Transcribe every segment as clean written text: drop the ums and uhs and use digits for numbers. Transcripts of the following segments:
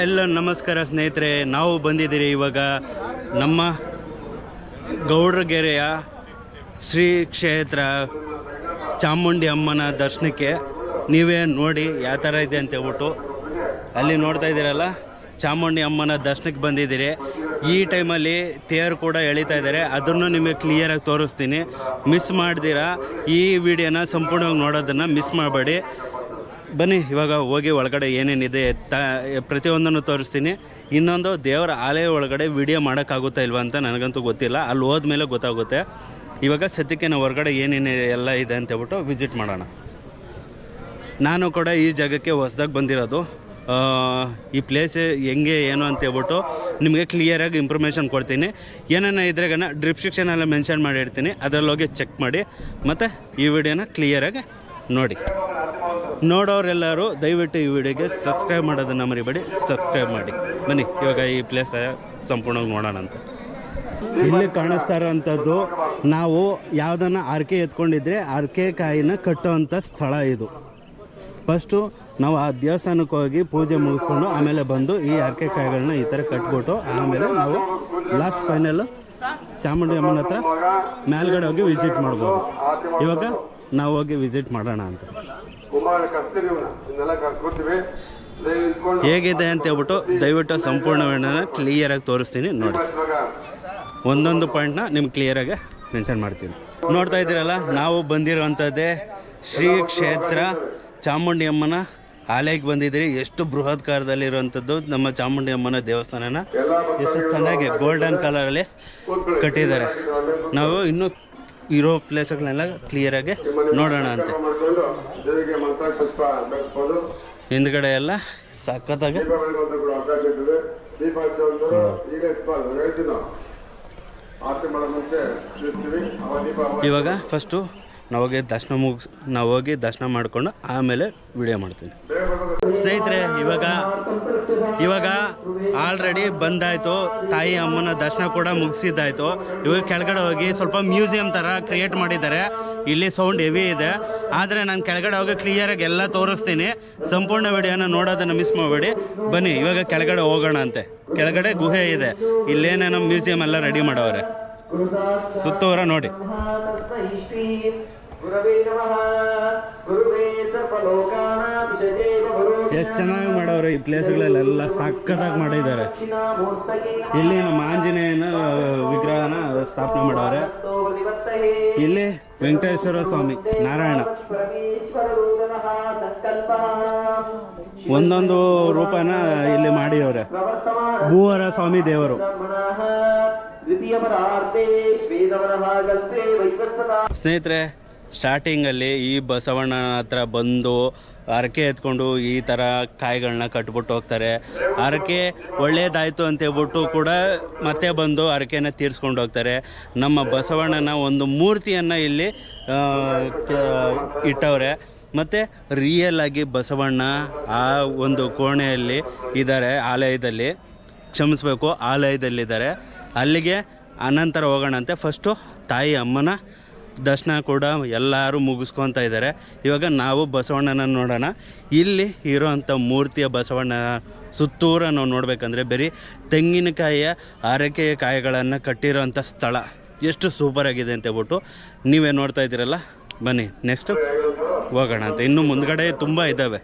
ಎಲ್ಲ ನಮಸ್ಕಾರ ಸ್ನೇಹಿತರೆ, ನಾವು ಬಂದಿದ್ದೀರಿ ಇವಾಗ ನಮ್ಮ ಗೌಡ್ರಗೆರೆಯ ಶ್ರೀ ಕ್ಷೇತ್ರ ಚಾಮುಂಡಿ ಅಮ್ಮನ ದರ್ಶನಕ್ಕೆ. ನೀವೇ ನೋಡಿ ಯಾವ ಥರ ಇದೆ ಅಂತ ಹೇಳ್ಬಿಟ್ಟು ಅಲ್ಲಿ ನೋಡ್ತಾ ಇದ್ದೀರಲ್ಲ, ಚಾಮುಂಡಿ ಅಮ್ಮನ ದರ್ಶನಕ್ಕೆ ಬಂದಿದ್ದೀರಿ. ಈ ಟೈಮಲ್ಲಿ ತೇರು ಕೂಡ ಎಳಿತಾ ಇದ್ದಾರೆ, ಅದನ್ನು ನಿಮಗೆ ಕ್ಲಿಯರಾಗಿ ತೋರಿಸ್ತೀನಿ. ಮಿಸ್ ಮಾಡ್ದಿರಾ ಈ ವಿಡಿಯೋನ ಸಂಪೂರ್ಣವಾಗಿ ನೋಡೋದನ್ನು ಮಿಸ್ ಮಾಡಬೇಡಿ. ಬನ್ನಿ ಇವಾಗ ಹೋಗಿ ಒಳಗಡೆ ಏನೇನಿದೆ ಪ್ರತಿಯೊಂದನ್ನು ತೋರಿಸ್ತೀನಿ. ಇನ್ನೊಂದು, ದೇವರ ಆಲಯ ಒಳಗಡೆ ವಿಡಿಯೋ ಮಾಡೋಕ್ಕಾಗುತ್ತಾ ಇಲ್ವಾ ಅಂತ ನನಗಂತೂ ಗೊತ್ತಿಲ್ಲ, ಅಲ್ಲಿ ಹೋದ್ಮೇಲೆ ಗೊತ್ತಾಗುತ್ತೆ. ಇವಾಗ ಸದ್ಯಕ್ಕೆ ನಾವು ಹೊರಗಡೆ ಏನೇನು ಎಲ್ಲ ಇದೆ ಅಂತ ಹೇಳ್ಬಿಟ್ಟು ವಿಸಿಟ್ ಮಾಡೋಣ. ನಾನು ಕೂಡ ಈ ಜಾಗಕ್ಕೆ ಹೊಸ್ದಾಗಿ ಬಂದಿರೋದು. ಈ ಪ್ಲೇಸ್ ಹೆಂಗೆ ಏನು ಅಂತ ಹೇಳ್ಬಿಟ್ಟು ನಿಮಗೆ ಕ್ಲಿಯರಾಗಿ ಇನ್ಫಾರ್ಮೇಷನ್ ಕೊಡ್ತೀನಿ. ಏನೇನು ಇದ್ರಾಗ ಡಿಸ್ಕ್ರಿಪ್ಷನೆಲ್ಲ ಮೆನ್ಷನ್ ಮಾಡಿರ್ತೀನಿ, ಅದರಲ್ಲಿ ಹೋಗಿ ಚೆಕ್ ಮಾಡಿ ಮತ್ತು ಈ ವಿಡಿಯೋನ ಕ್ಲಿಯರಾಗಿ ನೋಡಿ. ನೋಡೋರೆಲ್ಲರೂ ದಯವಿಟ್ಟು ಈ ವಿಡಿಯೋಗೆ ಸಬ್ಸ್ಕ್ರೈಬ್ ಮಾಡೋದನ್ನು ಮರಿಬೇಡಿ, ಸಬ್ಸ್ಕ್ರೈಬ್ ಮಾಡಿ. ಬನ್ನಿ ಇವಾಗ ಈ ಪ್ಲೇಸ್ ಸಂಪೂರ್ಣವಾಗಿ ನೋಡೋಣ ಅಂತ. ಇಲ್ಲಿ ಕಾಣಿಸ್ತಾ ಇರೋವಂಥದ್ದು, ನಾವು ಯಾವುದನ್ನು ಆರ್ಕೆ ಎತ್ಕೊಂಡಿದ್ರೆ ಆರ್ಕೆ ಕಾಯಿನ ಕಟ್ಟೋವಂಥ ಸ್ಥಳ ಇದು. ಫಸ್ಟು ನಾವು ಆ ದೇವಸ್ಥಾನಕ್ಕೆ ಹೋಗಿ ಪೂಜೆ ಮುಗಿಸ್ಕೊಂಡು ಆಮೇಲೆ ಬಂದು ಈ ಆರ್ಕೆ ಕಾಯಿಗಳನ್ನ ಈ ಥರ ಕಟ್ಬಿಟ್ಟು ಆಮೇಲೆ ನಾವು ಲಾಸ್ಟ್ ಫೈನಲ್ಲು ಚಾಮುಂಡಿ ಅಮ್ಮನ ಹತ್ರ ಮೇಲ್ಗಡೆ ಹೋಗಿ ವಿಸಿಟ್ ಮಾಡ್ಬೋದು. ಇವಾಗ ನಾವು ಹೋಗಿ ವಿಸಿಟ್ ಮಾಡೋಣ ಅಂತ. ಹೇಗಿದೆ ಅಂತ ಹೇಳ್ಬಿಟ್ಟು ದಯವಿಟ್ಟು ಸಂಪೂರ್ಣ ವಿಡಿಯೋನ ಕ್ಲಿಯರಾಗಿ ತೋರಿಸ್ತೀನಿ ನೋಡಿ. ಒಂದೊಂದು ಪಾಯಿಂಟ್ನ ನಿಮ್ಗೆ ಕ್ಲಿಯರಾಗಿ ಮೆನ್ಷನ್ ಮಾಡ್ತೀನಿ. ನೋಡ್ತಾ ಇದ್ದೀರಲ್ಲ, ನಾವು ಬಂದಿರೋವಂಥದ್ದೇ ಶ್ರೀ ಕ್ಷೇತ್ರ ಚಾಮುಂಡಿ ಅಮ್ಮನ ಆಲಯಕ್ಕೆ ಬಂದಿದ್ದೀರಿ. ಎಷ್ಟು ಬೃಹತ್ಕಾರದಲ್ಲಿರುವಂಥದ್ದು ನಮ್ಮ ಚಾಮುಂಡಿ ಅಮ್ಮನ ದೇವಸ್ಥಾನನ ಎಷ್ಟು ಚೆನ್ನಾಗಿ ಗೋಲ್ಡನ್ ಕಲರಲ್ಲಿ ಕಟ್ಟಿದ್ದಾರೆ. ನಾವು ಇನ್ನೂ ಇರೋ ಪ್ಲೇಸ್ಗಳನ್ನೆಲ್ಲ ಕ್ಲಿಯರಾಗಿ ನೋಡೋಣ ಅಂತ. ಹಿಂದ್ಗಡೆ ಎಲ್ಲ ಸಖತ್ತಾಗಿ ಇವಾಗ ಫಸ್ಟು ನಾವು ಹೋಗಿ ದರ್ಶನ ಮಾಡಿಕೊಂಡು ಆಮೇಲೆ ವಿಡಿಯೋ ಮಾಡ್ತೀನಿ. ಸ್ನೇಹಿತರೆ, ಇವಾಗ ಆಲ್ರೆಡಿ ಬಂದಾಯಿತು, ತಾಯಿ ಅಮ್ಮನ ದರ್ಶನ ಕೂಡ ಮುಗಿಸಿದ್ದಾಯಿತು. ಇವಾಗ ಕೆಳಗಡೆ ಹೋಗಿ ಸ್ವಲ್ಪ ಮ್ಯೂಸಿಯಂ ಥರ ಕ್ರಿಯೇಟ್ ಮಾಡಿದ್ದಾರೆ. ಇಲ್ಲಿ ಸೌಂಡ್ ಹೆವಿ ಇದೆ, ಆದರೆ ನಾನು ಕೆಳಗಡೆ ಹೋಗಿ ಕ್ಲಿಯರಾಗಿ ಎಲ್ಲ ತೋರಿಸ್ತೀನಿ. ಸಂಪೂರ್ಣ ವಿಡಿಯೋನ ನೋಡೋದನ್ನು ಮಿಸ್ ಮಾಡಬೇಡಿ. ಬನ್ನಿ ಇವಾಗ ಕೆಳಗಡೆ ಹೋಗೋಣ ಅಂತೆ. ಕೆಳಗಡೆ ಗುಹೆ ಇದೆ, ಇಲ್ಲೇನೇನೋ ಮ್ಯೂಸಿಯಂ ಎಲ್ಲ ರೆಡಿ ಮಾಡವ್ರೆ. ಸುತ್ತೂರ ನೋಡಿ. ಎಷ್ಟು ಚೆನ್ನಾಗಿ ಮಾಡವ್ರೆ ಈ ಪ್ಲೇಸ್ಗಳೆಲ್ಲ, ಸಕ್ಕತ್ತಾಗಿ ಮಾಡಿದ್ದಾರೆ. ಇಲ್ಲಿ ನಮ್ಮ ಆಂಜನೇಯನ ವಿಗ್ರಹನ ಸ್ಥಾಪನೆ ಮಾಡವ್ರೆ. ಇಲ್ಲಿ ವೆಂಕಟೇಶ್ವರ ಸ್ವಾಮಿ, ನಾರಾಯಣ, ಒಂದೊಂದು ರೂಪನ ಇಲ್ಲಿ ಮಾಡಿದವ್ರೆ. ಭೂವರ ಸ್ವಾಮಿ ದೇವರು. ಸ್ನೇಹಿತರೆ, ಸ್ಟಾರ್ಟಿಂಗಲ್ಲಿ ಈ ಬಸವಣ್ಣನ ಹತ್ರ ಬಂದು ಹರಕೆ ಎತ್ಕೊಂಡು ಈ ಥರ ಕಾಯಿಗಳನ್ನ ಕಟ್ಬಿಟ್ಟು ಹೋಗ್ತಾರೆ. ಹರಕೆ ಒಳ್ಳೇದಾಯಿತು ಅಂತೇಳ್ಬಿಟ್ಟು ಕೂಡ ಮತ್ತೆ ಬಂದು ಹರಕೆನ ತೀರಿಸ್ಕೊಂಡು ಹೋಗ್ತಾರೆ. ನಮ್ಮ ಬಸವಣ್ಣನ ಒಂದು ಮೂರ್ತಿಯನ್ನು ಇಲ್ಲಿ ಇಟ್ಟವ್ರೆ. ಮತ್ತು ರಿಯಲ್ ಆಗಿ ಬಸವಣ್ಣ ಆ ಒಂದು ಕೋಣೆಯಲ್ಲಿ ಇದ್ದಾರೆ, ಆಲಯದಲ್ಲಿ, ಕ್ಷಮಿಸಬೇಕು, ಆಲಯದಲ್ಲಿದ್ದಾರೆ. ಅಲ್ಲಿಗೆ ಅನಂತರ ಹೋಗೋಣಂತೆ. ಫಸ್ಟು ತಾಯಿ ಅಮ್ಮನ ದರ್ಶನ ಕೂಡ ಎಲ್ಲರೂ ಮುಗಿಸ್ಕೊತಾ ಇದ್ದಾರೆ. ಇವಾಗ ನಾವು ಬಸವಣ್ಣನ ನೋಡೋಣ. ಇಲ್ಲಿ ಇರೋವಂಥ ಮೂರ್ತಿಯ ಬಸವಣ್ಣ ಸುತ್ತೂರ ನಾವು ನೋಡಬೇಕಂದ್ರೆ ಬರೀ ತೆಂಗಿನಕಾಯಿಯ ಆರೈಕೆಯ ಕಾಯಿಗಳನ್ನು ಕಟ್ಟಿರೋವಂಥ ಸ್ಥಳ ಎಷ್ಟು ಸೂಪರಾಗಿದೆ ಅಂತ ಹೇಳ್ಬಿಟ್ಟು ನೀವೇ ನೋಡ್ತಾ ಇದ್ದೀರಲ್ಲ. ಬನ್ನಿ ನೆಕ್ಸ್ಟು ಹೋಗೋಣ ಅಂತ. ಇನ್ನು ಮುಂದ್ಗಡೆ ತುಂಬ ಇದ್ದಾವೆ.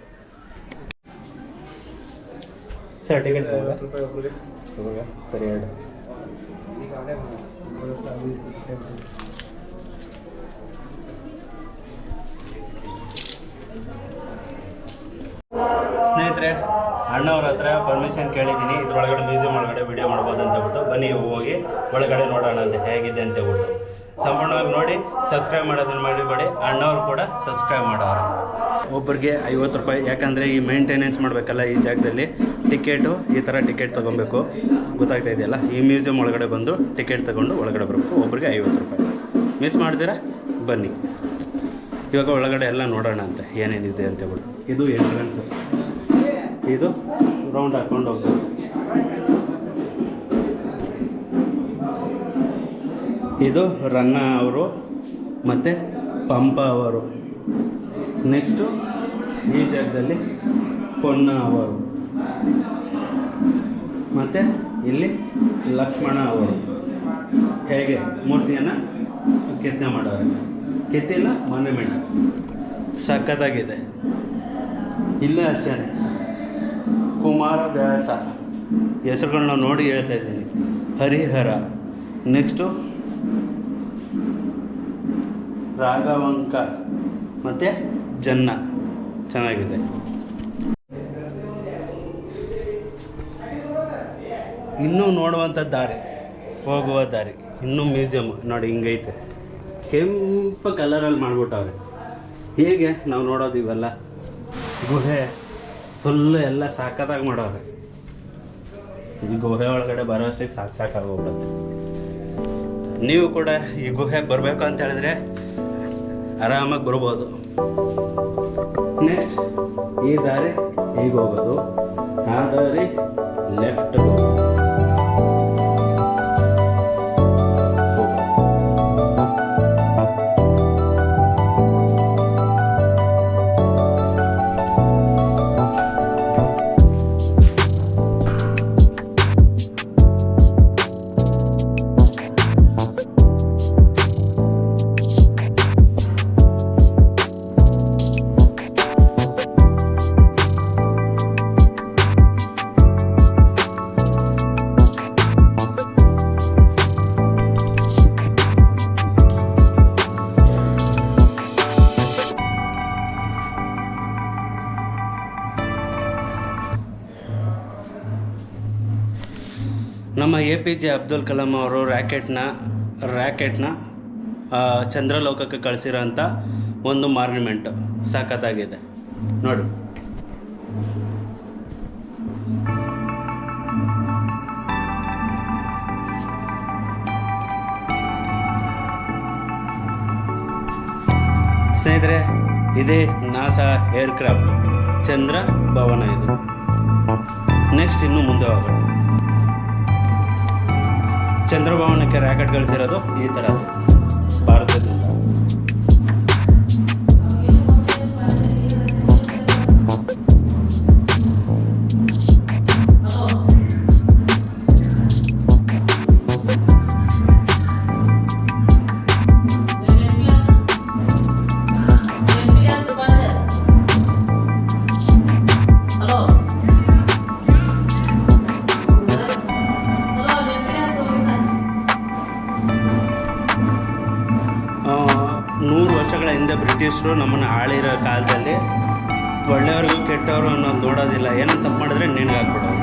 ಸರ್ ಟಿಕೆಟ್ ಸರಿ ಹೇಳಿ. ಸ್ನೇಹಿತರೆ, ಅಣ್ಣವ್ರ ಹತ್ರ ಪರ್ಮಿಷನ್ ಕೇಳಿದ್ದೀನಿ, ಇದ್ರೊಳಗಡೆ ಮ್ಯೂಸಿಯಂ ಒಳಗಡೆ ವಿಡಿಯೋ ಮಾಡ್ಬೋದು ಅಂತ ಹೇಳ್ಬಿಟ್ಟು. ಬನ್ನಿ ಹೋಗಿ ಒಳಗಡೆ ನೋಡೋಣ ಅಂತ ಹೇಗಿದೆ ಅಂತ ಹೇಳ್ಬಿಟ್ಟು. ಸಂಪೂರ್ಣವಾಗಿ ನೋಡಿ, ಸಬ್ಸ್ಕ್ರೈಬ್ ಮಾಡೋದನ್ನು ಮಾಡಿಬೇಡಿ. ಅಣ್ಣವ್ರು ಕೂಡ ಸಬ್ಸ್ಕ್ರೈಬ್ ಮಾಡೋರು. ಒಬ್ಬರಿಗೆ 50 ರೂಪಾಯಿ, ಯಾಕಂದರೆ ಈ ಮೇಂಟೆನೆನ್ಸ್ ಮಾಡಬೇಕಲ್ಲ ಈ ಜಾಗದಲ್ಲಿ. ಟಿಕೆಟು ಈ ಥರ ಟಿಕೆಟ್ ತೊಗೊಬೇಕು, ಗೊತ್ತಾಗ್ತಾ ಇದೆಯಲ್ಲ. ಈ ಮ್ಯೂಸಿಯಂ ಒಳಗಡೆ ಬಂದು ಟಿಕೆಟ್ ತೊಗೊಂಡು ಒಳಗಡೆ ಬರಬೇಕು. ಒಬ್ಬರಿಗೆ 50 ರೂಪಾಯಿ. ಮಿಸ್ ಮಾಡ್ತೀರಾ? ಬನ್ನಿ ಇವಾಗ ಒಳಗಡೆ ಎಲ್ಲ ನೋಡೋಣ ಅಂತ ಏನೇನಿದೆ ಅಂತ ಹೇಳ್ಬಿಟ್ಟು. ಇದು ಎಂಟ್ರೆನ್ಸ್, ಇದು ರೌಂಡ್ ಹಾಕ್ಕೊಂಡು ಹೋಗ್ಬೇಕು. ಇದು ರನ್ನ ಅವರು ಮತ್ತು ಪಂಪ ಅವರು. ನೆಕ್ಸ್ಟು ಈ ಜಾಗದಲ್ಲಿ ಪೊನ್ನ ಅವರು. ಮತ್ತು ಇಲ್ಲಿ ಲಕ್ಷ್ಮಣ ಅವರು ಹೇಗೆ ಮೂರ್ತಿಯನ್ನು ಕೆತ್ತನೆ ಮಾಡೋರು, ಕೆತ್ತಿಲ್ಲ ಮಾನ್ಯುಮೆಂಟ್ ಸಖತ್ತಾಗಿದೆ. ಇಲ್ಲೇ ಅಷ್ಟೇ ಕುಮಾರವ್ಯಾಸ ಹೆಸರುಗಳನ್ನ ನೋಡಿ ಹೇಳ್ತಾ ಇದ್ದೀನಿ. ಹರಿಹರ, ನೆಕ್ಸ್ಟು ರಾಘವಂಕ ಮತ್ತು ಜನ್ನ ಚೆನ್ನಾಗಿದೆ. ಇನ್ನೂ ನೋಡುವಂಥ ದಾರಿ, ಹೋಗುವ ದಾರಿ, ಇನ್ನೂ ಮ್ಯೂಸಿಯಮ್ ನೋಡಿ ಹಿಂಗೈತೆ. ಕೆಂಪು ಕಲರಲ್ಲಿ ಮಾಡ್ಬಿಟ್ಟವ್ರೆ. ಹೇಗೆ ನಾವು ನೋಡೋದು ಇವೆಲ್ಲ ಗುಹೆ ಫುಲ್ಲು ಎಲ್ಲ ಸಾಕತ್ತಾಗಿ ಮಾಡೋರೆ. ಈ ಗುಹೆ ಒಳಗಡೆ ಬರೋ ಅಷ್ಟಿಗೆ ಸಾಕಾಗೋಗ್ಬಿಡುತ್ತೆ. ನೀವು ಕೂಡ ಈ ಗುಹೆಗೆ ಬರಬೇಕು ಅಂತ ಹೇಳಿದ್ರೆ ಆರಾಮಾಗಿ ಬರ್ಬೋದು. ನೆಕ್ಸ್ಟ್ ಈ ದಾರಿ ಹೀಗೆ ಹೋಗೋದು, ಆ ದಾರಿ ಲೆಫ್ಟ್ ಹೋಗೋದು. ನಮ್ಮ APJ ಅಬ್ದುಲ್ ಕಲಾಂ ಅವರು ರ್ಯಾಕೆಟ್ನ ಚಂದ್ರಲೋಕಕ್ಕೆ ಕಳಿಸಿರೋಂಥ ಒಂದು ಮಾನ್ಯುಮೆಂಟ್ ಸಖತ್ತಾಗಿದೆ ನೋಡಿ. ಸ್ನೇಹಿತರೆ, ಇದೇ ನಾಸಾ ಏರ್ಕ್ರಾಫ್ಟ್ ಚಂದ್ರ ಭವನ ಇದು. ನೆಕ್ಸ್ಟ್ ಇನ್ನು ಮುಂದೆ ಹೋಗೋಣ. ಚಂದ್ರಭವನಕ್ಕೆ ರ್ಯಾಕೆಟ್ ಕಳಿಸಿರೋದು ಈ ಥರ ಭಾರತದಿಂದ. ಹಿಂದೆ ಬ್ರಿಟಿಷರು ನಮ್ಮನ್ನು ಆಳಿರೋ ಕಾಲದಲ್ಲಿ ಒಳ್ಳೆಯವ್ರಿಗೂ ಕೆಟ್ಟವರು ಅನ್ನೋದು ನೋಡೋದಿಲ್ಲ. ಏನೋ ತಪ್ಪು ಮಾಡಿದ್ರೆ ನಿನಗಾಗ್ಬಿಡೋದು.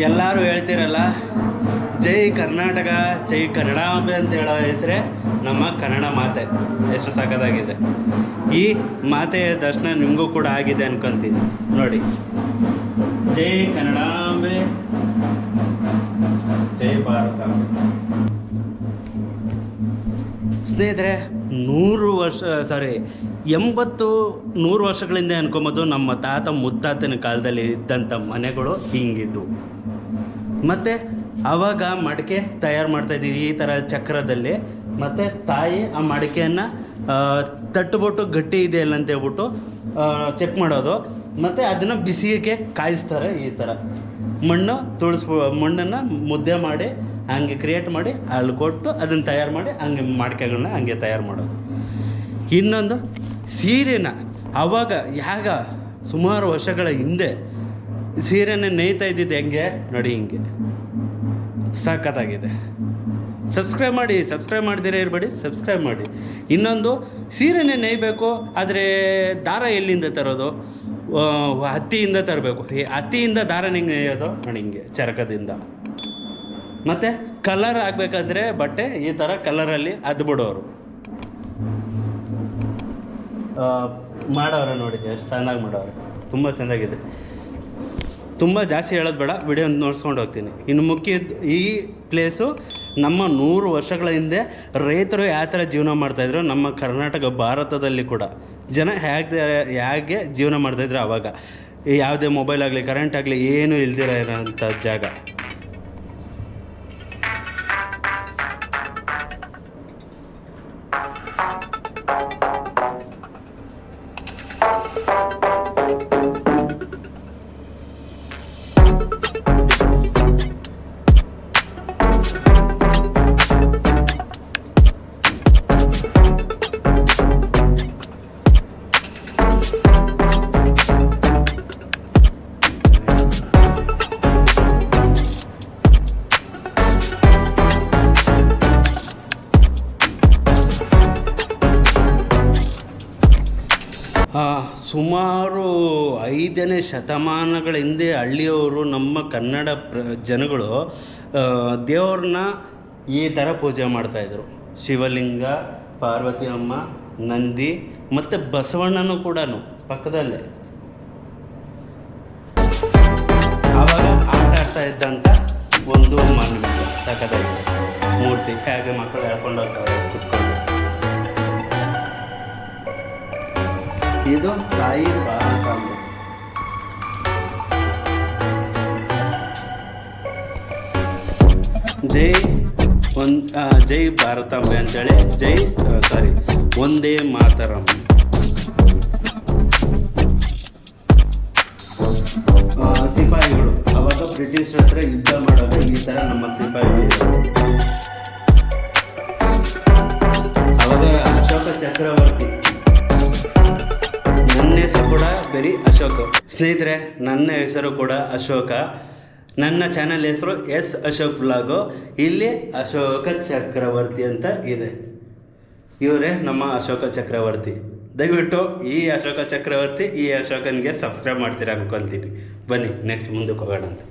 ಎಲ್ಲರೂ ಹೇಳ್ತಿರಲ್ಲ ಜೈ ಕರ್ನಾಟಕ, ಜೈ ಕನ್ನಡಾಂಬೆ ಅಂತ ಹೇಳೋ ಹೆಸರೇ ನಮ್ಮ ಕನ್ನಡ ಮಾತೆ. ಎಷ್ಟು ಸಖತ್ತಾಗಿದೆ. ಈ ಮಾತೆಯ ದರ್ಶನ ನಿಮಗೂ ಕೂಡ ಆಗಿದೆ ಅನ್ಕೊತೀನಿ ನೋಡಿ. ಜೈ ಕನ್ನಡಾಂಬೆ, ಜೈ ಭಾರತ. ಸ್ನೇಹಿತರೆ, 100 ವರ್ಷಗಳಿಂದ ಅನ್ಕೊಂಬೋದು ನಮ್ಮ ತಾತ ಮುತ್ತಾತನ ಕಾಲದಲ್ಲಿ ಇದ್ದಂಥ ಮನೆಗಳು ಹಿಂಗಿದ್ದು. ಮತ್ತು ಆವಾಗ ಮಡಿಕೆ ತಯಾರು ಮಾಡ್ತಾಯಿದ್ದೀವಿ ಈ ಥರ ಚಕ್ರದಲ್ಲಿ. ಮತ್ತು ತಾಯಿ ಆ ಮಡಿಕೆಯನ್ನು ತಟ್ಟುಬಿಟ್ಟು ಗಟ್ಟಿ ಇದೆ ಇಲ್ಲ ಅಂತ ಹೇಳ್ಬಿಟ್ಟು ಚೆಕ್ ಮಾಡೋದು. ಮತ್ತು ಅದನ್ನು ಬಿಸಿಗೆ ಕಾಯಿಸ್ತಾರೆ. ಈ ಥರ ಮಣ್ಣನ್ನು ಮುದ್ದೆ ಮಾಡಿ ಹಂಗೆ ಕ್ರಿಯೇಟ್ ಮಾಡಿ ಅಲ್ಲಿ ಕೊಟ್ಟು ಅದನ್ನು ತಯಾರು ಮಾಡಿ ಹಂಗೆ ಮಡಿಕೆಗಳನ್ನ ಹಂಗೆ ತಯಾರು ಮಾಡೋದು. ಇನ್ನೊಂದು ಸೀರೆನ ಆವಾಗ ಸುಮಾರು ವರ್ಷಗಳ ಹಿಂದೆ ಸೀರೆನ ನೇಯ್ತಾ ಇದ್ದಿದ್ದು ಹೆಂಗೆ ನೋಡಿ, ಹಿಂಗೆ ಸಖತ್ತಾಗಿದೆ. ಸಬ್ಸ್ಕ್ರೈಬ್ ಮಾಡದಿರೇ ಇರಬೇಡಿ, ಸಬ್ಸ್ಕ್ರೈಬ್ ಮಾಡಿ. ಇನ್ನೊಂದು ಸೀರೆನೇ ನೇಯಬೇಕು, ಆದರೆ ದಾರ ಎಲ್ಲಿಂದ ತರೋದು? ಹತ್ತಿಯಿಂದ ತರಬೇಕು. ಹತ್ತಿಯಿಂದ ದಾರ ಹೆಂಗೆ ನೇಯೋದು ನೋಡಿ, ಹಿಂಗೆ ಚರಕದಿಂದ. ಮತ್ತು ಕಲರ್ ಆಗಬೇಕಾದ್ರೆ ಬಟ್ಟೆ ಈ ಥರ ಕಲರಲ್ಲಿ ಅದ್ಬಿಡೋರು ಮಾಡೋರು ನೋಡಿ, ಎಷ್ಟು ಚೆನ್ನಾಗಿ ಮಾಡೋರು. ತುಂಬ ಚೆನ್ನಾಗಿದೆ. ತುಂಬ ಜಾಸ್ತಿ ಹೇಳೋದು ಬೇಡ, ವಿಡಿಯೋ ನೋಡ್ಸ್ಕೊಂಡು ಹೋಗ್ತೀನಿ. ಇನ್ನು ಈ ಪ್ಲೇಸು ನಮ್ಮ 100 ವರ್ಷಗಳ ಹಿಂದೆ ರೈತರು ಯಾವ ಥರ ಜೀವನ ಮಾಡ್ತಾಯಿದ್ರು, ನಮ್ಮ ಕರ್ನಾಟಕ ಭಾರತದಲ್ಲಿ ಕೂಡ ಜನ ಹೇಗೆ ಜೀವನ ಮಾಡ್ತಾಯಿದ್ರು ಆವಾಗ. ಯಾವುದೇ ಮೊಬೈಲ್ ಆಗಲಿ ಕರೆಂಟ್ ಆಗಲಿ ಏನೂ ಇಲ್ದಿರ ಇರೋಂಥ ಜಾಗ. ಸುಮಾರು 5ನೇ ಶತಮಾನಗಳ ಹಿಂದೆ ಹಳ್ಳಿಯವರು ನಮ್ಮ ಕನ್ನಡ ಜನಗಳು ದೇವ್ರನ್ನ ಈ ಥರ ಪೂಜೆ ಮಾಡ್ತಾಯಿದ್ರು. ಶಿವಲಿಂಗ, ಪಾರ್ವತಿ ಅಮ್ಮ, ನಂದಿ ಮತ್ತು ಬಸವಣ್ಣನೂ ಕೂಡ ಪಕ್ಕದಲ್ಲೇ. ಆವಾಗ ಆಟ ಆಡ್ತಾ ಇದ್ದಂಥ ಒಂದು ಸಖತ್ತಾಗಿದೆ ಮೂರ್ತಿ. ಹೇಗೆ ಮಕ್ಕಳು ಹೇಳ್ಕೊಂಡು ಹೋಗ್ತಾರೆ ಕುತ್ಕೊಂಡು. ಇದು ತಾಯಿ ಭಾರತಾಂಬೆ. ಜೈ ಭಾರತಾಂಬೆ ಅಂತೇಳಿ ಒಂದೇ ಮಾತರಂ. ಸಿಪಾಯಿಗಳು ಅವಾಗ ಬ್ರಿಟಿಷರ ಹತ್ರ ಯುದ್ಧ ಮಾಡೋದು ಈ ಥರ ನಮ್ಮ ಸಿಪಾಯಿಗಳು. ಅವಾಗ ಅಶೋಕ ಚಕ್ರವರ್ತಿ. ನನ್ನ ಹೆಸರು ಕೂಡ ಬರೀ ಅಶೋಕ್. ಸ್ನೇಹಿತರೆ, ನನ್ನ ಹೆಸರು ಕೂಡ ಅಶೋಕ. ನನ್ನ ಚಾನಲ್ ಹೆಸರು ಎಸ್ ಅಶೋಕ್ ವ್ಲಾಗು. ಇಲ್ಲಿ ಅಶೋಕ ಚಕ್ರವರ್ತಿ ಅಂತ ಇದೆ. ಇವರೇ ನಮ್ಮ ಅಶೋಕ ಚಕ್ರವರ್ತಿ. ದಯವಿಟ್ಟು ಈ ಅಶೋಕ ಚಕ್ರವರ್ತಿ, ಈ ಅಶೋಕನಿಗೆ ಸಬ್ಸ್ಕ್ರೈಬ್ ಮಾಡ್ತೀರಾ ಅನ್ಕೊತೀನಿ. ಬನ್ನಿ ನೆಕ್ಸ್ಟ್ ಮುಂದಕ್ಕೆ ಹೋಗೋಣ ಅಂತ.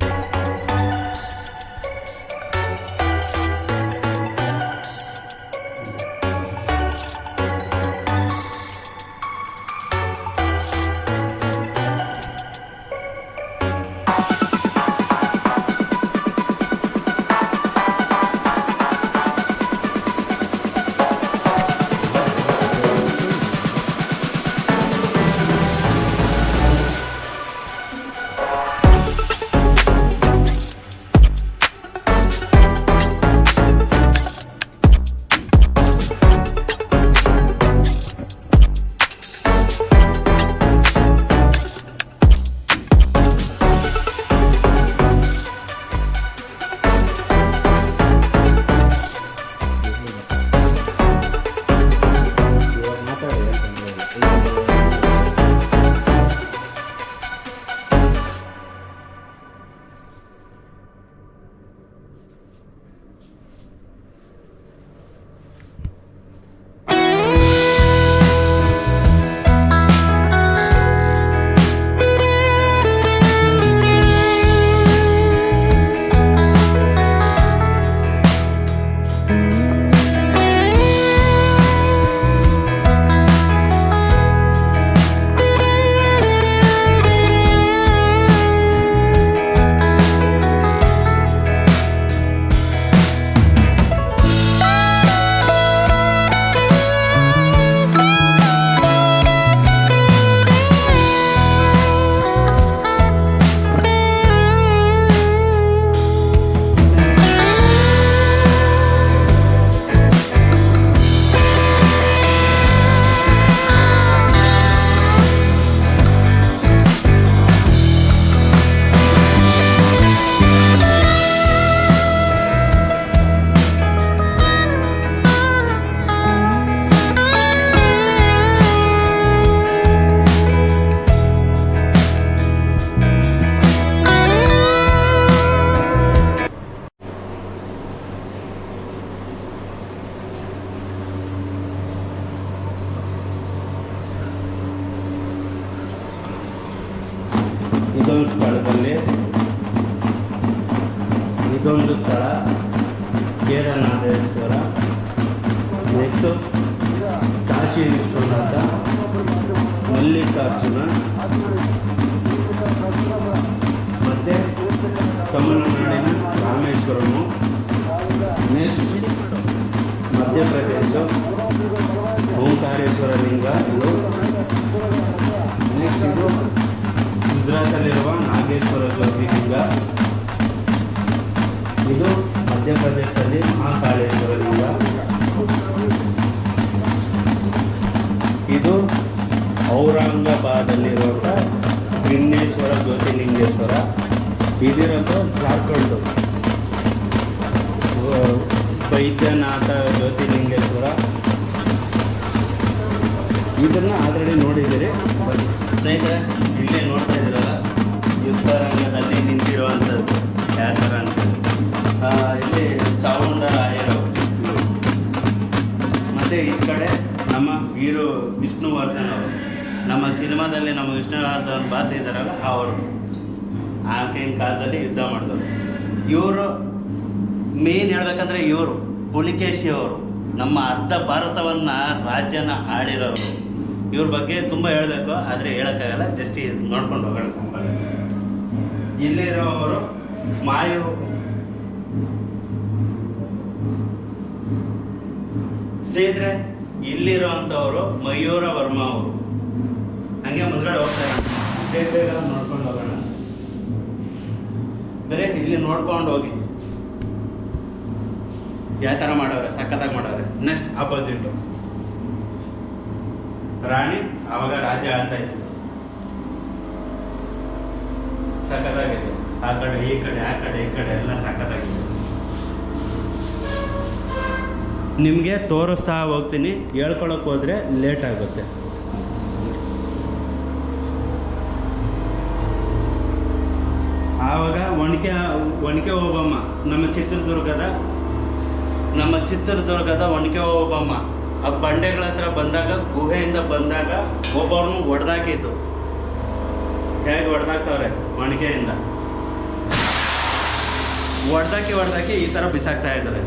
ಇದೊಂದು ಸ್ಥಳ ಕೇದಾರನಾಥೇಶ್ವರ. ನೆಕ್ಸ್ಟು ಕಾಶಿ ವಿಶ್ವನಾಥ, ಮಲ್ಲಿಕಾರ್ಜುನ, ಮತ್ತು ತಮಿಳುನಾಡಿನ ರಾಮೇಶ್ವರಮು. ನೆಕ್ಸ್ಟ್ ಮಧ್ಯಪ್ರದೇಶ ಓಂಕಾರೇಶ್ವರ ಲಿಂಗ ಇದು. ನೆಕ್ಸ್ಟ್ ಇದು ಗುಜರಾತಲ್ಲಿರುವ ನಾಗೇಶ್ವರ ಜ್ಯೋತಿರ್ಲಿಂಗ. ಇದು ಮಧ್ಯಪ್ರದೇಶದಲ್ಲಿ ಮಹಾಕಾಳೇಶ್ವರ ಲಿಂಗ. ಇದು ಔರಂಗಾಬಾದಲ್ಲಿರುವಂಥ ವಿಘ್ನೇಶ್ವರ ಜ್ಯೋತಿರ್ಲಿಂಗೇಶ್ವರ. ಇದಿರೋದು ಜಾರ್ಖಂಡು ಬೈದ್ಯನಾಥ ಜ್ಯೋತಿರ್ಲಿಂಗೇಶ್ವರ. ಇದನ್ನು ಆಲ್ರೆಡಿ ನೋಡಿದ್ದೀರಿ. ಸ್ನೇಹಿತರೆ, ಇಲ್ಲೇ ನೋಡ್ತಾ ಇದ್ದೀರಲ್ಲ, ಯುದ್ಧ ರಂಗದಲ್ಲಿ ನಿಂತಿರುವಂಥದ್ದು ಯಾವ ಥರ ಅಂತ. ಇಲ್ಲಿ ಚಾಮುಂಡರಾಯರು. ಮತ್ತು ಈ ಕಡೆ ನಮ್ಮ ವೀರು ವಿಷ್ಣುವರ್ಧನ್ ಅವರು, ನಮ್ಮ ಸಿನಿಮಾದಲ್ಲಿ ನಮ್ಮ ವಿಷ್ಣುವರ್ಧನ್ ಭಾಷೆ ಇದ್ದಾರಲ್ಲ ಅವರು, ಆಗಿನ ಕಾಲದಲ್ಲಿ ಯುದ್ಧ ಮಾಡಿದವರು. ಇವರು ಮೇನ್ ಹೇಳ್ಬೇಕಂದ್ರೆ ಇವರು ಪುಲಿಕೇಶಿ ಅವರು, ನಮ್ಮ ಅರ್ಧ ಭಾರತವನ್ನು ರಾಜ್ಯನ ಆಳಿರೋರು. ಇವ್ರ ಬಗ್ಗೆ ತುಂಬ ಹೇಳಬೇಕು, ಆದರೆ ಹೇಳೋಕ್ಕಾಗಲ್ಲ. ಜಸ್ಟ್ ಇದು ನೋಡ್ಕೊಂಡು ಹೋಗೋಣ. ಇಲ್ಲಿರೋವರು ಸ್ನೇಹಿತರೆ, ಇಲ್ಲಿರೋವಂಥವರು ಮಯೂರ ವರ್ಮ ಅವರು. ಹಂಗೆ ಮುಂದ್ಗಡೆ ಹೋಗ್ತಾರೆ, ಬೇಗ ನೋಡ್ಕೊಂಡು ಹೋಗೋಣ. ಬರೀ ಇಲ್ಲಿ ನೋಡ್ಕೊಂಡು ಹೋಗಿ ಯಾವ ಥರ ಮಾಡವ್ರೆ, ಸಖತ್ತಾಗಿ ಮಾಡವ್ರೆ. ನೆಕ್ಸ್ಟ್ ಆಪೋಸಿಟು ರಾಣಿ, ಆವಾಗ ರಾಜ ಆಳ್ತಾ ಇತ್ತು. ಸಖತ್ತಾಗಿದೆ. ಆ ಕಡೆ ಈ ಕಡೆ, ಆ ಕಡೆ ಈ ಕಡೆ ಎಲ್ಲ ಸಖತ್ತಾಗಿದೆ. ನಿಮಗೆ ತೋರಿಸ್ತಾ ಹೋಗ್ತೀನಿ, ಹೇಳ್ಕೊಳಕ್ಕೆ ಹೋದರೆ ಲೇಟ್ ಆಗುತ್ತೆ. ಆವಾಗ ಒಣಕೆ ಓಬಮ್ಮ, ನಮ್ಮ ಚಿತ್ರದುರ್ಗದ ಒಣಕೆ ಓಬಮ್ಮ ಆ ಬಂಡೆಗಳ ಹತ್ರ ಬಂದಾಗ, ಗುಹೆಯಿಂದ ಬಂದಾಗ ಒಬ್ಬರನ್ನು ಹೊಡೆದಾಕಿತ್ತು. ಹೇಗೆ ಹೊಡೆದಾಕ್ತವ್ರೆ, ಒಣಕೆಯಿಂದ ಹೊಡೆದಾಕಿ ಈ ಥರ ಬಿಸಾಕ್ತಾ ಇದ್ದಾರೆ.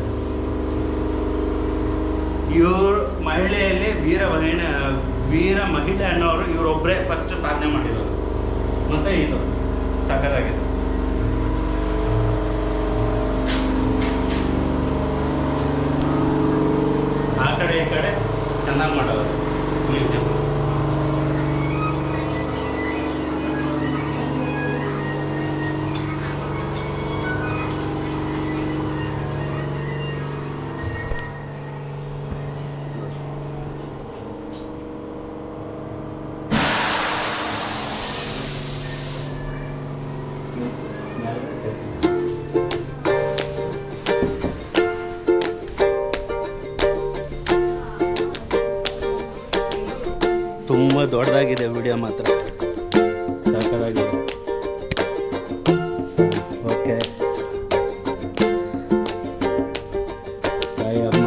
ಇವರು ಮಹಿಳೆಯಲ್ಲಿ ವೀರ ಮಹಿಳೆ ಅನ್ನೋರು ಇವರೊಬ್ಬರೇ ಫಸ್ಟ್ ಸಾಧನೆ ಮಾಡಿರೋರು. ಮತ್ತು ಇದು ಸಖತ್ತಾಗಿದೆ. ಆ ಕಡೆ ಈ ಕಡೆ ಚೆನ್ನಾಗಿ ಮಾಡೋರು ಮ್ಯೂಸಿಯಂ. ತುಂಬ ದೊಡ್ಡದಾಗಿದೆ ವಿಡಿಯೋ, ಮಾತ್ರ ಸಾಕಾಗಿದೆ. ಓಕೆ, ಬಾಯ್ ಅಮ್ಮ.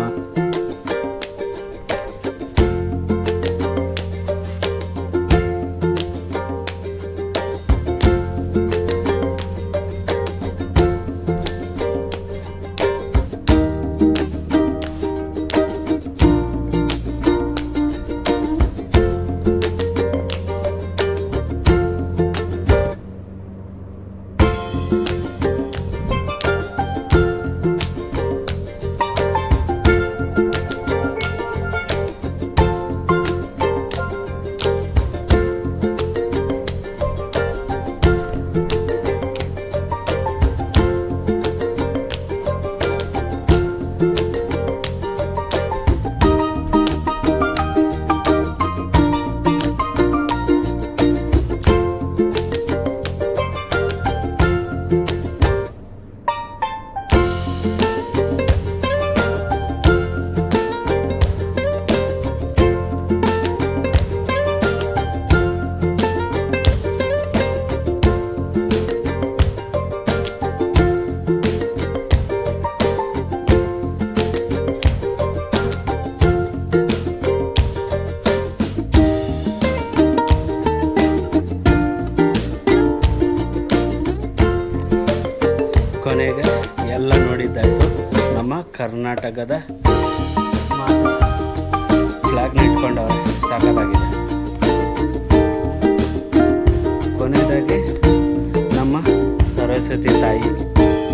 ಕೊನೆಗೆ ಎಲ್ಲ ನೋಡಿದ್ದಾಯಿತು. ನಮ್ಮ ಕರ್ನಾಟಕದ ಫ್ಲಾಗ್ನ ಇಟ್ಕೊಂಡವ್ರೆ, ಸಾಕಾಗಿದೆ. ಕೊನೆಯದಾಗಿ ನಮ್ಮ ಸರಸ್ವತಿ ತಾಯಿ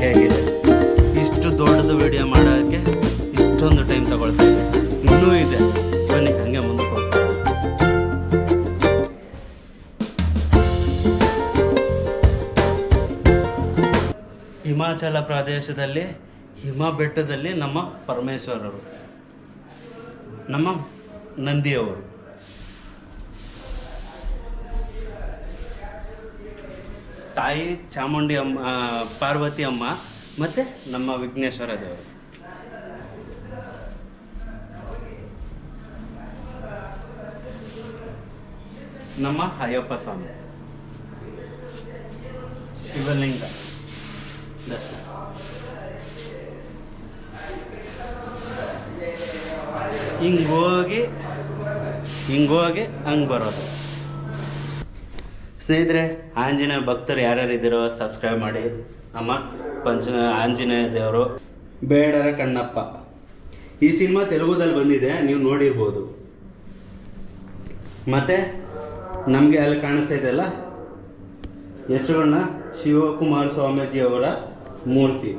ಹೇಗಿದೆ. ಇಷ್ಟು ದೊಡ್ಡದು ವಿಡಿಯೋ ಮಾಡೋಕ್ಕೆ ಇಷ್ಟೊಂದು ಟೈಮ್ ತಗೊಳ್ತಾರೆ. ಇನ್ನೂ ಇದೆ, ಬನ್ನಿ ಹಂಗೆ ಮುಂದಕ್ಕೆ ಹೋಗ್ತಾರೆ. ಹಿಮಾಚಲ ಪ್ರದೇಶದಲ್ಲಿ ಹಿಮ ಬೆಟ್ಟದಲ್ಲಿ ನಮ್ಮ ಪರಮೇಶ್ವರರು, ನಮ್ಮ ನಂದಿಯವರು. ತಾಯಿ ಚಾಮುಂಡಿ ಅಮ್ಮ, ಪಾರ್ವತಿ ಅಮ್ಮ ಮತ್ತು ನಮ್ಮ ವಿಘ್ನೇಶ್ವರ ದೇವರು. ನಮ್ಮ ಅಯ್ಯಪ್ಪ ಸ್ವಾಮಿ, ಶಿವಲಿಂಗ ದರ್ಶನ. ಹಿಂಗೋಗಿ ಹಂಗೆ ಬರೋದು. ಸ್ನೇಹಿತರೆ, ಆಂಜನೇಯ ಭಕ್ತರು ಯಾರ್ಯಾರು ಇದ್ದೀರೋ ಸಬ್ಸ್ಕ್ರೈಬ್ ಮಾಡಿ. ನಮ್ಮ ಆಂಜನೇಯ ದೇವರು, ಬೇಡರ ಕಣ್ಣಪ್ಪ. ಈ ಸಿನಿಮಾ ತೆಲುಗುದಲ್ಲಿ ಬಂದಿದೆ, ನೀವು ನೋಡಿರ್ಬೋದು. ಮತ್ತು ನಮಗೆ ಅಲ್ಲಿ ಕಾಣಿಸ್ತಾ ಇದೆಯಲ್ಲ ಹೆಸರುಗಳನ್ನ, ಶಿವಕುಮಾರ ಸ್ವಾಮೀಜಿ ಅವರ ಮೂರ್ತಿ.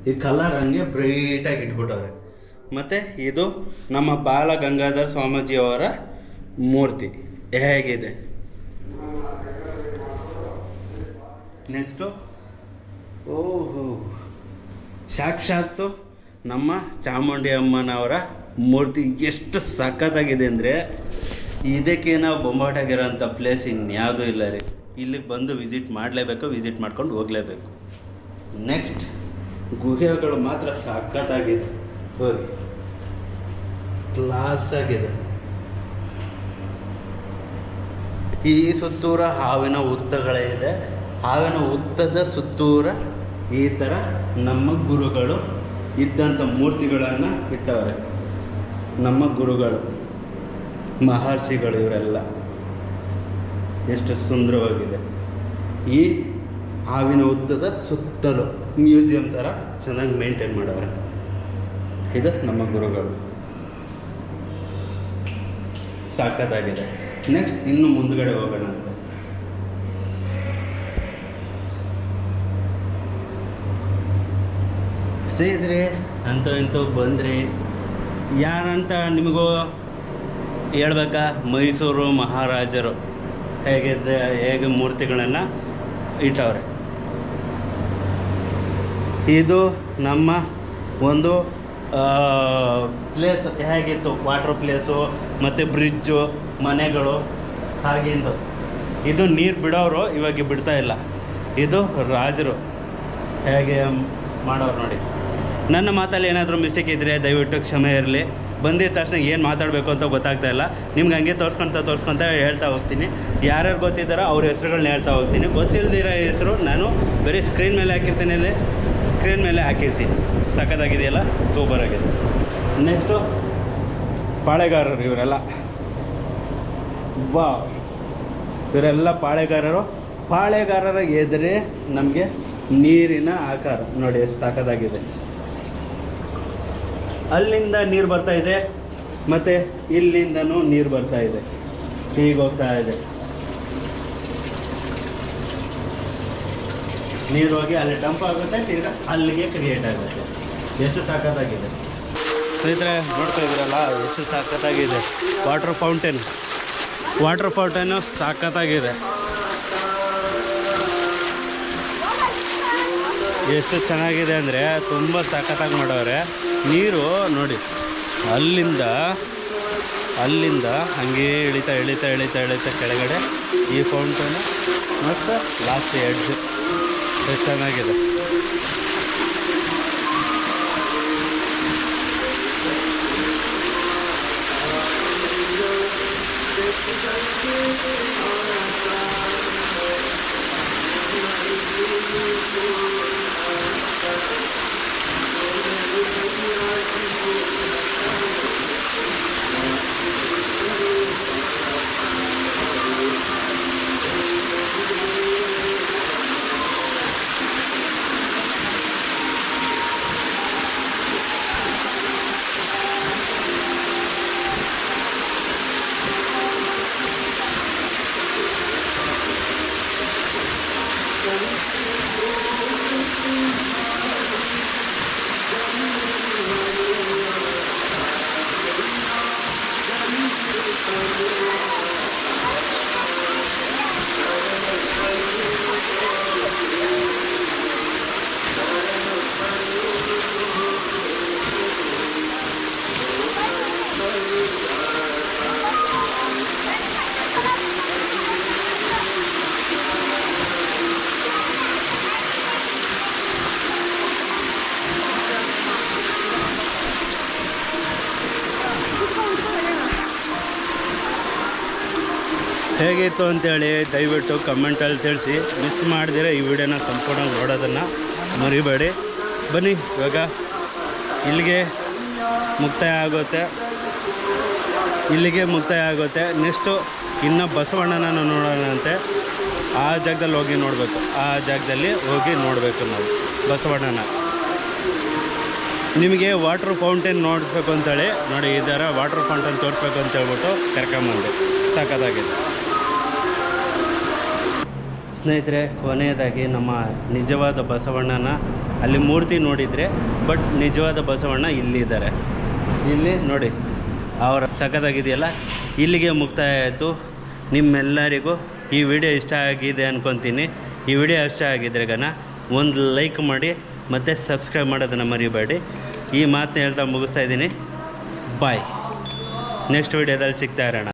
ಈ ಕಲರ್ ಹಂಗೆ ಬ್ರೈಟಾಗಿ ಇಟ್ಬಿಟ್ಟವ್ರೆ. ಮತ್ತು ಇದು ನಮ್ಮ ಬಾಲ ಗಂಗಾಧರ ಸ್ವಾಮೀಜಿಯವರ ಮೂರ್ತಿ ಹೇಗಿದೆ. ನೆಕ್ಸ್ಟು, ಓಹೋ, ಸಾಕ್ಷಾತ್ತು ನಮ್ಮ ಚಾಮುಂಡಿ ಅಮ್ಮನವರ ಮೂರ್ತಿ ಎಷ್ಟು ಸಖತ್ತಾಗಿದೆ ಅಂದರೆ, ಇದಕ್ಕೆ ನಾವು ಬೊಂಬಾಟಾಗಿರೋಂಥ ಪ್ಲೇಸ್ ಇನ್ಯಾವುದೂ ಇಲ್ಲ ರೀ. ಇಲ್ಲಿಗೆ ಬಂದು ವಿಸಿಟ್ ಮಾಡಲೇಬೇಕು, ವಿಸಿಟ್ ಮಾಡ್ಕೊಂಡು ಹೋಗಲೇಬೇಕು. ನೆಕ್ಸ್ಟ್, ಗುಹೆಗಳು ಮಾತ್ರ ಸಖತ್ತಾಗಿದೆ, ಹೋಗಿ ಕ್ಲಾಸ್ ಆಗಿದೆ. ಈ ಸುತ್ತೂರ ಹಾವಿನ ಹುತ್ತಗಳೇ ಇದೆ. ಹಾವಿನ ಹುತ್ತದ ಸುತ್ತೂರ ಈ ಥರ ನಮ್ಮ ಗುರುಗಳು ಇದ್ದಂಥ ಮೂರ್ತಿಗಳನ್ನು ಇಟ್ಟವ್ರೆ. ನಮ್ಮ ಗುರುಗಳು, ಮಹರ್ಷಿಗಳು, ಇವರೆಲ್ಲ ಎಷ್ಟು ಸುಂದರವಾಗಿದೆ. ಈ ಹಾವಿನ ಹುತ್ತದ ಸುತ್ತಲೂ ಮ್ಯೂಸಿಯಂ ಥರ ಚೆನ್ನಾಗಿ ಮೇಂಟೈನ್ ಮಾಡವ್ರೆ. ಇದು ನಮ್ಮ ಗುರುಗಳು, ಸಾಕತ್ತಾಗಿದೆ. ನೆಕ್ಸ್ಟ್ ಇನ್ನು ಮುಂದ್ಗಡೆ ಹೋಗೋಣ ಅಂತ. ಸ್ನೇಹಿತರೆ, ಅಂತೂ ಇಂತೂ ಬಂದ್ರಿ. ಯಾರಂತ ನಿಮಗೂ ಹೇಳ್ಬೇಕಾ? ಮೈಸೂರು ಮಹಾರಾಜರು ಹೇಗೆ ಮೂರ್ತಿಗಳನ್ನು ಇಟ್ಟವ್ರೆ. ಇದು ನಮ್ಮ ಒಂದು ಪ್ಲೇಸ್ ಹೇಗಿತ್ತು, ವಾಟ್ರ್ ಪ್ಲೇಸು ಮತ್ತು ಬ್ರಿಡ್ಜು, ಮನೆಗಳು ಹಾಗಿಂದು. ಇದು ನೀರು ಬಿಡೋರು, ಇವಾಗ ಬಿಡ್ತಾ ಇಲ್ಲ. ಇದು ರಾಜರು ಹೇಗೆ ಮಾಡೋರು ನೋಡಿ. ನನ್ನ ಮಾತಲ್ಲಿ ಏನಾದರೂ ಮಿಸ್ಟೇಕ್ ಇದ್ದರೆ ದಯವಿಟ್ಟು ಕ್ಷಮೆ ಇರಲಿ. ಬಂದಿದ್ದ ತಕ್ಷಣ ಏನು ಮಾತಾಡಬೇಕು ಅಂತ ಗೊತ್ತಾಗ್ತಾ ಇಲ್ಲ. ನಿಮ್ಗೆ ಹಂಗೆ ತೋರಿಸ್ಕೊತ ಹೇಳ್ತಾ ಹೋಗ್ತೀನಿ. ಯಾರ್ಯಾರು ಗೊತ್ತಿದ್ದಾರೋ ಅವ್ರ ಹೆಸ್ರುಗಳನ್ನ ಹೇಳ್ತಾ ಹೋಗ್ತೀನಿ. ಗೊತ್ತಿಲ್ಲದಿರೋ ಹೆಸರು ನಾನು ಬರೀ ಸ್ಕ್ರೀನ್ ಮೇಲೆ ಹಾಕಿರ್ತೀನಿ. ಸಖತ್ತಾಗಿದೆಯಲ್ಲ, ಸೂಪರಾಗಿದೆ. ನೆಕ್ಸ್ಟು ಪಾಳೆಗಾರರು, ಇವರೆಲ್ಲ ಇವರೆಲ್ಲ ಪಾಳೆಗಾರರ ಎದುರೇ ನಮಗೆ ನೀರಿನ ಆಕಾರ ನೋಡಿ ಎಷ್ಟು ಸಖತ್ತಾಗಿದೆ. ಅಲ್ಲಿಂದ ನೀರು ಬರ್ತಾ ಇದೆ, ಮತ್ತು ಇಲ್ಲಿಂದನೂ ನೀರು ಬರ್ತಾ ಇದೆ, ಹೀಗೆ ಹೋಗ್ತಾ ಇದೆ. ನೀರು ಹೋಗಿ ಅಲ್ಲಿ ಡಂಪ್ ಆಗುತ್ತೆ, ತಿರ್ಗಾ ಅಲ್ಲಿಗೆ ಕ್ರಿಯೇಟ್ ಆಗುತ್ತೆ. ಎಷ್ಟು ಸಖತ್ತಾಗಿದೆ ಸ್ನೇಹಿತರೆ, ನೋಡ್ತಾ ಇದ್ದೀರಲ್ಲ ಎಷ್ಟು ಸಖತ್ತಾಗಿದೆ. ವಾಟರ್ ಫೌಂಟೇನು ಸಖತ್ತಾಗಿದೆ. ಎಷ್ಟು ಚೆನ್ನಾಗಿದೆ ಅಂದರೆ ತುಂಬ ಸಖತ್ತಾಗಿ ಮಾಡವ್ರೆ. ನೀರು ನೋಡಿ, ಅಲ್ಲಿಂದ ಹಂಗೆ ಇಳಿತಾ ಕೆಳಗಡೆ ಈ ಫೌಂಟೇನು ಮತ್ತು ಲಾಸ್ಟ್ ಎಡ್ಜ್ ಎಷ್ಟು ಚೆನ್ನಾಗಿದೆ. ಹೇಗಿತ್ತು ಅಂತೇಳಿ ದಯವಿಟ್ಟು ಕಮೆಂಟಲ್ಲಿ ತಿಳಿಸಿ. ಮಿಸ್ ಮಾಡಿದಿರ ಈ ವಿಡಿಯೋನ ಸಂಪೂರ್ಣ ನೋಡೋದನ್ನು ಮರಿಬೇಡಿ. ಬನ್ನಿ, ಇವಾಗ ಇಲ್ಲಿಗೆ ಮುಕ್ತಾಯ ಆಗುತ್ತೆ. ನೆಕ್ಸ್ಟು ಇನ್ನು ಬಸವಣ್ಣನ ನೋಡೋಣಂತೆ. ಆ ಜಾಗದಲ್ಲಿ ಹೋಗಿ ನೋಡಬೇಕು ನಾವು ಬಸವಣ್ಣನ. ನಿಮಗೆ ವಾಟ್ರ್ ಫೌಂಟೇನ್ ನೋಡಬೇಕು ಅಂತೇಳಿ ನೋಡಿ, ಈ ಥರ ವಾಟ್ರ್ ಫೌಂಟೇನ್ ತೋರಿಸ್ಬೇಕು ಅಂತ ಹೇಳ್ಬಿಟ್ಟು ಕರ್ಕೊಂಬಂದು ಸಖತ್ತಾಗಿದೆ. ಸ್ನೇಹಿತರೆ, ಕೊನೆಯದಾಗಿ ನಮ್ಮ ನಿಜವಾದ ಬಸವಣ್ಣನ ಅಲ್ಲಿ ಮೂರ್ತಿ ನೋಡಿದರೆ, ಬಟ್ ನಿಜವಾದ ಬಸವಣ್ಣ ಇಲ್ಲಿದ್ದಾರೆ. ಇಲ್ಲಿ ನೋಡಿ, ಅವರ ಸಖತ್ತಾಗಿದೆಯಲ್ಲ. ಇಲ್ಲಿಗೆ ಮುಕ್ತಾಯ ಆಯಿತು. ನಿಮ್ಮೆಲ್ಲರಿಗೂ ಈ ವಿಡಿಯೋ ಇಷ್ಟ ಆಗಿದೆ ಅಂದ್ಕೊತೀನಿ. ಈ ವಿಡಿಯೋ ಇಷ್ಟ ಆಗಿದ್ರೆ ಒಂದು ಲೈಕ್ ಮಾಡಿ ಮತ್ತು ಸಬ್ಸ್ಕ್ರೈಬ್ ಮಾಡೋದನ್ನು ಮರಿಬೇಡಿ. ಈ ಮಾತನ್ನ ಹೇಳ್ತಾ ಮುಗಿಸ್ತಾ ಇದ್ದೀನಿ. ಬಾಯ್. ನೆಕ್ಸ್ಟ್ ವಿಡಿಯೋದಲ್ಲಿ ಸಿಗ್ತಾ ಇರೋಣ.